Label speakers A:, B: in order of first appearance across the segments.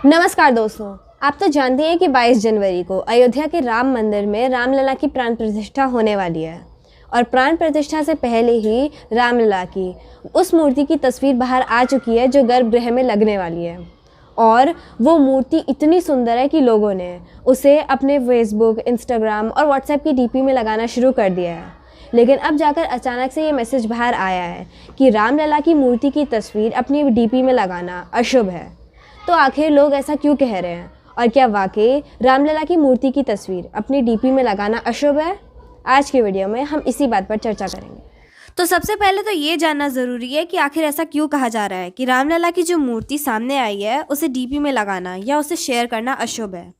A: नमस्कार दोस्तों, आप तो जानते हैं कि 22 जनवरी को अयोध्या के राम मंदिर में रामलला की प्राण प्रतिष्ठा होने वाली है। और प्राण प्रतिष्ठा से पहले ही रामलला की उस मूर्ति की तस्वीर बाहर आ चुकी है जो गर्भगृह में लगने वाली है। और वो मूर्ति इतनी सुंदर है कि लोगों ने उसे अपने फेसबुक, इंस्टाग्राम और व्हाट्सएप की डीपी में लगाना शुरू कर दिया है। लेकिन अब जाकर अचानक से ये मैसेज बाहर आया है कि रामलला की मूर्ति की तस्वीर अपनी डीपी में लगाना अशुभ है। तो आखिर लोग ऐसा क्यों कह रहे हैं और क्या वाकई रामलला की मूर्ति की तस्वीर अपनी डीपी में लगाना अशुभ है? आज की वीडियो में हम इसी बात पर चर्चा करेंगे।
B: तो सबसे पहले तो ये जानना ज़रूरी है कि आखिर ऐसा क्यों कहा जा रहा है कि रामलला की जो मूर्ति सामने आई है उसे डीपी में लगाना या उसे शेयर करना अशुभ है।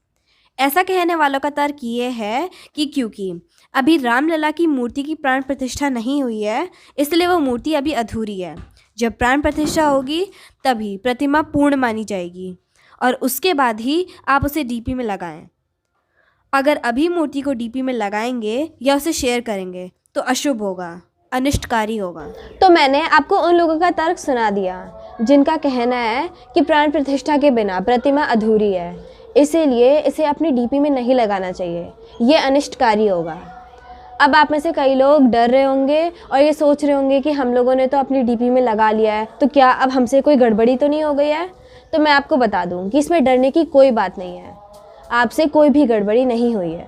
B: ऐसा कहने वालों का तर्क ये है कि क्योंकि अभी रामलला की मूर्ति की प्राण प्रतिष्ठा नहीं हुई है, इसलिए वो मूर्ति अभी अधूरी है। जब प्राण प्रतिष्ठा होगी तभी प्रतिमा पूर्ण मानी जाएगी और उसके बाद ही आप उसे डीपी में लगाएं। अगर अभी मूर्ति को डीपी में लगाएंगे या उसे शेयर करेंगे तो अशुभ होगा, अनिष्टकारी होगा।
A: तो मैंने आपको उन लोगों का तर्क सुना दिया जिनका कहना है कि प्राण प्रतिष्ठा के बिना प्रतिमा अधूरी है, इसीलिए इसे अपनी डीपी में नहीं लगाना चाहिए, ये अनिष्टकारी होगा। अब आप में से कई लोग डर रहे होंगे और ये सोच रहे होंगे कि हम लोगों ने तो अपनी डीपी में लगा लिया है, तो क्या अब हमसे कोई गड़बड़ी तो नहीं हो गई है? तो मैं आपको बता दूं कि इसमें डरने की कोई बात नहीं है, आपसे कोई भी गड़बड़ी नहीं हुई है।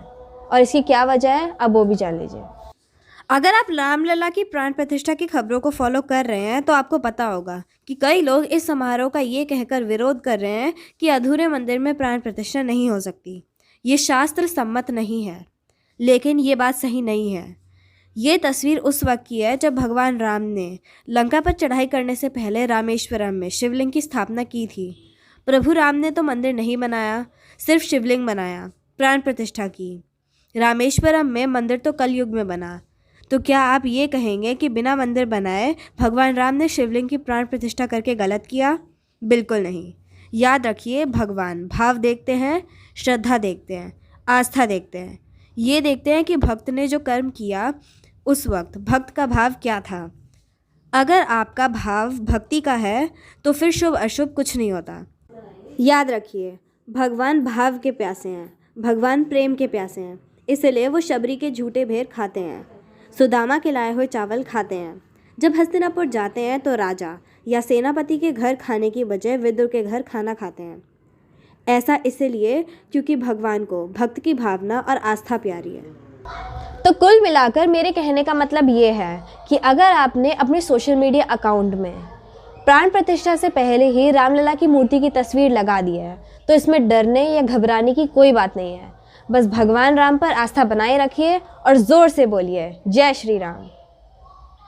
A: और इसकी क्या वजह है अब वो भी जान लीजिए।
B: अगर आप रामलला की प्राण प्रतिष्ठा की खबरों को फॉलो कर रहे हैं तो आपको पता होगा कि कई लोग इस समारोह का ये कहकर विरोध कर रहे हैं कि अधूरे मंदिर में प्राण प्रतिष्ठा नहीं हो सकती, ये शास्त्र सम्मत नहीं है। लेकिन ये बात सही नहीं है। ये तस्वीर उस वक्त की है जब भगवान राम ने लंका पर चढ़ाई करने से पहले रामेश्वरम में शिवलिंग की स्थापना की थी। प्रभु राम ने तो मंदिर नहीं बनाया, सिर्फ शिवलिंग बनाया, प्राण प्रतिष्ठा की। रामेश्वरम में मंदिर तो कलयुग में बना। तो क्या आप ये कहेंगे कि बिना मंदिर बनाए भगवान राम ने शिवलिंग की प्राण प्रतिष्ठा करके गलत किया? बिल्कुल नहीं। याद रखिए, भगवान भाव देखते हैं, श्रद्धा देखते हैं, आस्था देखते हैं। ये देखते हैं कि भक्त ने जो कर्म किया उस वक्त भक्त का भाव क्या था। अगर आपका भाव भक्ति का है तो फिर शुभ अशुभ कुछ नहीं होता। याद रखिए, भगवान भाव के प्यासे हैं, भगवान प्रेम के प्यासे हैं, इसलिए वो शबरी के झूठे भेर खाते हैं, सुदामा के लाए हुए चावल खाते हैं। जब हस्तिनापुर जाते हैं तो राजा या सेनापति के घर खाने की बजाय विदुर के घर खाना खाते हैं। ऐसा इसलिए क्योंकि भगवान को भक्त की भावना और आस्था प्यारी है।
A: तो कुल मिलाकर मेरे कहने का मतलब ये है कि अगर आपने अपने सोशल मीडिया अकाउंट में प्राण प्रतिष्ठा से पहले ही रामलला की मूर्ति की तस्वीर लगा दी है तो इसमें डरने या घबराने की कोई बात नहीं है। बस भगवान राम पर आस्था बनाए रखिए और ज़ोर से बोलिए जय श्री राम।